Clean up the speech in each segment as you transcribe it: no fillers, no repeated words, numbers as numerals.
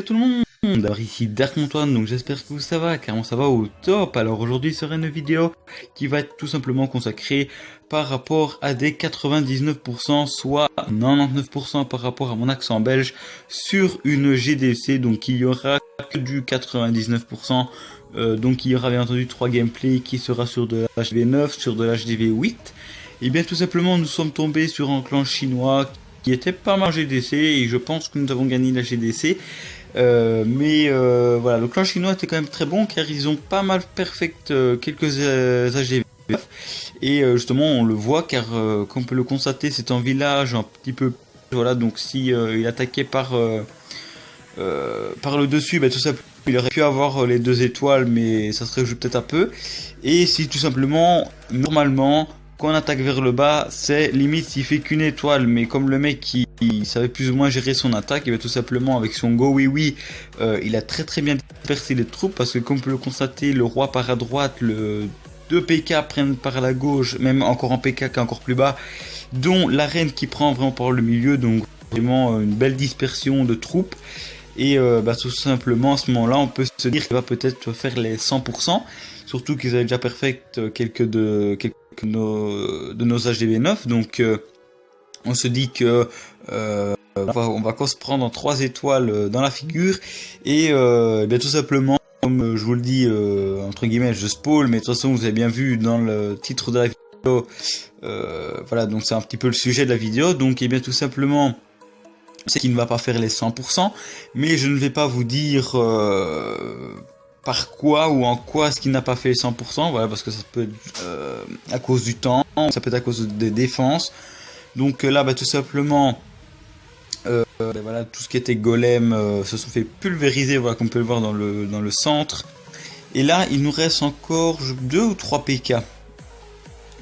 Salut à tout le monde. Alors ici Dark-Antoine, donc j'espère que ça va, car ça va au top. Alors aujourd'hui sera une vidéo qui va être tout simplement consacrée par rapport à des 99%, soit 99% par rapport à mon accent belge sur une GDC. Donc il y aura que du 99%. Donc il y aura bien entendu 3 gameplays qui sera sur de l'HDV9, sur de l'HDV8. Et bien tout simplement nous sommes tombés sur un clan chinois qui était pas mal en GDC et je pense que nous avons gagné la GDC. Voilà, le clan chinois était quand même très bon car ils ont pas mal perfect quelques AGV. Et justement on le voit car comme on peut le constater c'est un village un petit peu, voilà, donc si il attaquait par le dessus, tout simplement il aurait pu avoir les 2 étoiles mais ça serait peut-être un peu. Et si tout simplement normalement quand on attaque vers le bas, c'est limite s'il fait qu'une étoile, mais comme le mec il savait plus ou moins gérer son attaque, et bien tout simplement avec son go oui oui, il a très bien dispersé les troupes, parce que comme on peut le constater, le roi part à droite, le 2 PK prennent par la gauche, même encore en PK qui est encore plus bas, dont la reine qui prend vraiment par le milieu, donc vraiment une belle dispersion de troupes. Et tout simplement à ce moment là on peut se dire qu'il va peut-être faire les 100%, surtout qu'ils avaient déjà perfect quelques de nos HDV9, donc on se dit que on va se prendre en 3 étoiles dans la figure. Et tout simplement, comme je vous le dis, entre guillemets je spoil, mais de toute façon vous avez bien vu dans le titre de la vidéo, voilà, donc c'est un petit peu le sujet de la vidéo. Donc et bien tout simplement c'est qu'il ne va pas faire les 100%, mais je ne vais pas vous dire par quoi ou en quoi ce qu'il n'a pas fait les 100%, voilà, parce que ça peut être à cause du temps, ça peut être à cause des défenses. Donc là, tout simplement, voilà, tout ce qui était golem se sont fait pulvériser, voilà, comme on peut le voir dans le centre. Et là, il nous reste encore 2 ou 3 PK.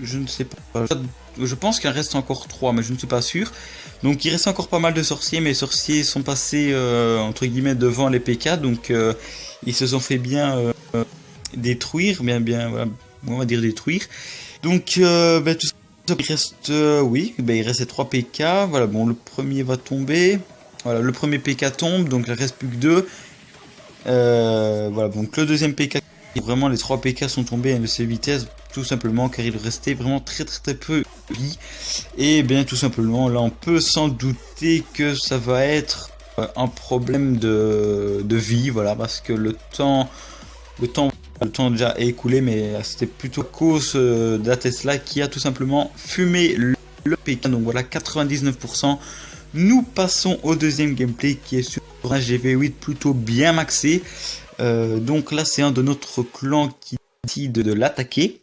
Je ne sais pas. Je pense qu'il en reste encore 3, mais je ne suis pas sûr. Donc il reste encore pas mal de sorciers, mais les sorciers sont passés entre guillemets devant les PK, donc ils se sont fait bien détruire, voilà, on va dire détruire. Donc tout ça, il reste il reste 3 PK. Voilà, bon, le premier va tomber. Voilà, le premier PK tombe, donc il ne reste plus que 2. Voilà, donc le deuxième PK, vraiment les 3 PK sont tombés de ces vitesses, tout simplement car il restait vraiment très peu de vie. Et bien tout simplement là on peut s'en douter que ça va être un problème de vie, voilà, parce que le temps déjà est écoulé, mais c'était plutôt à cause de la Tesla qui a tout simplement fumé le PK. Donc voilà, 99%. Nous passons au deuxième gameplay qui est sur un GV8 plutôt bien maxé. Donc là c'est un de notre clan qui décide de l'attaquer.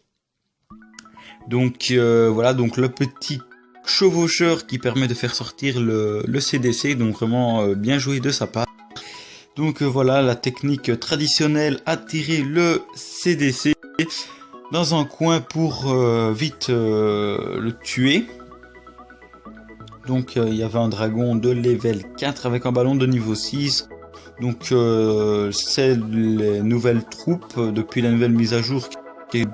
Donc voilà, donc le petit chevaucheur qui permet de faire sortir le CDC, donc vraiment bien joué de sa part. Donc voilà, la technique traditionnelle, attirer le CDC dans un coin pour vite le tuer. Donc il y avait un dragon de level 4 avec un ballon de niveau 6. Donc c'est les nouvelles troupes depuis la nouvelle mise à jour qui est,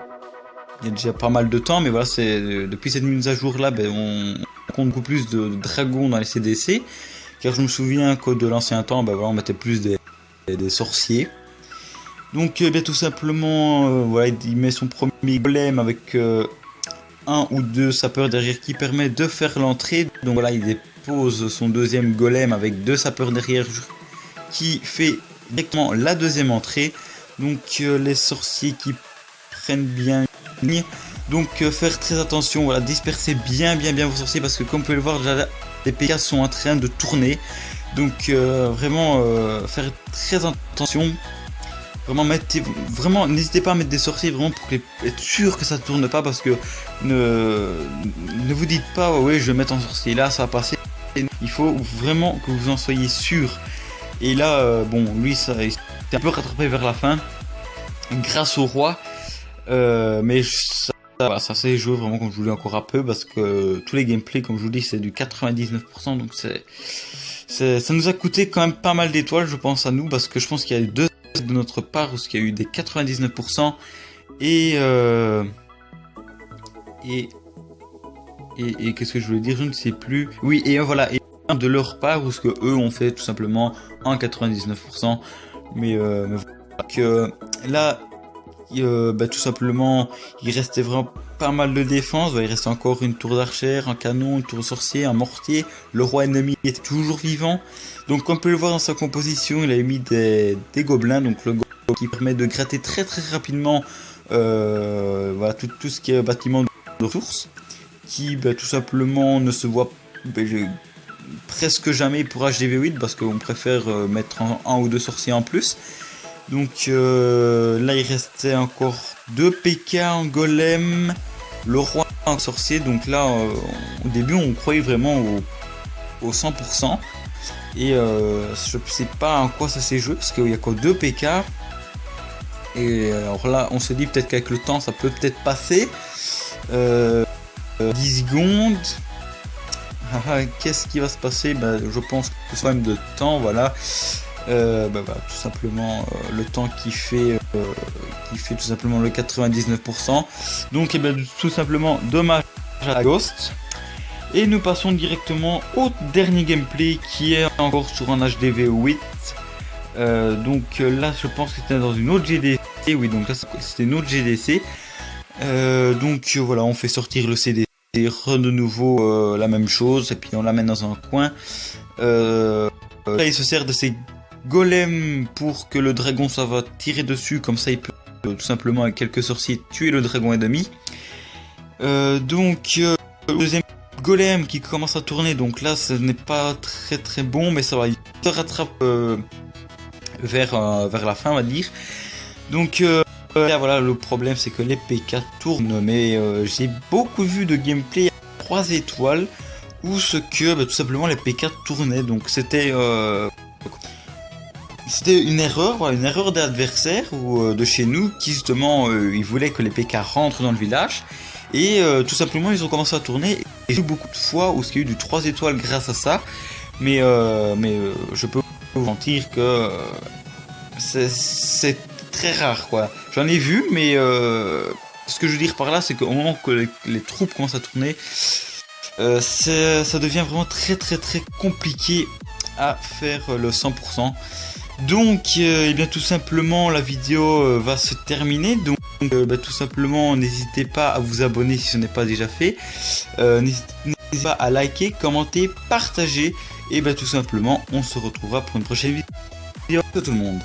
il y a déjà pas mal de temps, mais voilà, c'est depuis cette mise à jour là, on compte beaucoup plus de dragons dans les CDC, car je me souviens que de l'ancien temps, voilà, on mettait plus des sorciers. Donc tout simplement, voilà, il met son premier golem avec 1 ou 2 sapeurs derrière qui permet de faire l'entrée. Donc voilà, il dépose son deuxième golem avec 2 sapeurs derrière qui fait directement la deuxième entrée. Donc les sorciers qui prennent bien une ligne. Donc faire très attention, voilà, disperser bien vos sorciers, parce que comme vous pouvez le voir déjà les PK sont en train de tourner. Donc vraiment faire très attention. Vraiment n'hésitez pas à mettre des sorciers vraiment pour être sûr que ça tourne pas, parce que ne vous dites pas ouais je vais mettre un sorcier là ça va passer. Il faut vraiment que vous en soyez sûr. Et là bon, lui ça il s'est un peu rattrapé vers la fin grâce au roi, mais ça s'est joué vraiment comme je vous dis encore un peu, parce que tous les gameplays comme je vous dis c'est du 99%, donc ça nous a coûté quand même pas mal d'étoiles, je pense, à nous, parce que je pense qu'il y a eu 2 de notre part où il y a eu des 99% et qu'est-ce que je voulais dire, je ne sais plus. Oui, et voilà, et de leur part ou ce que eux ont fait tout simplement en 99%. Mais voilà. Donc, là, tout simplement, il restait vraiment pas mal de défense. Il restait encore une tour d'archère, un canon, une tour de sorcier, un mortier. Le roi ennemi était toujours vivant. Donc, comme on peut le voir dans sa composition, il a mis des gobelins. Donc, le gobelin qui permet de gratter très très rapidement voilà, tout ce qui est bâtiment de ressources. Qui tout simplement ne se voit presque jamais pour HDV8 parce qu'on préfère mettre un ou deux sorciers en plus. Donc là il restait encore 2 PK en golem, le roi en sorcier. Donc là au début on croyait vraiment au 100%. Et je sais pas en quoi ça s'est joué parce qu'il y a que 2 PK. Et alors là on se dit peut-être qu'avec le temps ça peut peut-être passer. 10 secondes. Qu'est-ce qui va se passer? Je pense que c'est quand même de temps, voilà. Tout simplement le temps qui fait tout simplement le 99%. Donc tout simplement dommage à Ghost. Et nous passons directement au dernier gameplay qui est encore sur un HDV8. Donc là je pense que c'était dans une autre GDC. Oui, donc là c'était une autre GDC. Donc voilà, on fait sortir le CDC, de nouveau la même chose, et puis on l'amène dans un coin. Là il se sert de ses golems pour que le dragon ça va tirer dessus, comme ça il peut tout simplement avec quelques sorciers tuer le dragon ennemi. Le deuxième golem qui commence à tourner, donc là ce n'est pas très très bon, mais ça va, il se rattrape vers la fin on va dire. Donc là, voilà, le problème c'est que les PK tournent, mais j'ai beaucoup vu de gameplay à 3 étoiles où tout simplement les PK tournaient. Donc c'était une erreur des adversaires ou de chez nous qui justement ils voulaient que les PK rentrent dans le village et tout simplement ils ont commencé à tourner. Et j'ai eu beaucoup de fois où il y a eu du 3 étoiles grâce à ça, mais je peux vous mentir que c'est très rare quoi. J'en ai vu, mais ce que je veux dire par là c'est qu'au moment que les troupes commencent à tourner, ça devient vraiment très très très compliqué à faire le 100%. Donc bien tout simplement la vidéo va se terminer. Donc tout simplement n'hésitez pas à vous abonner si ce n'est pas déjà fait. N'hésitez pas à liker, commenter, partager. Et tout simplement on se retrouvera pour une prochaine vidéo. À tout le monde.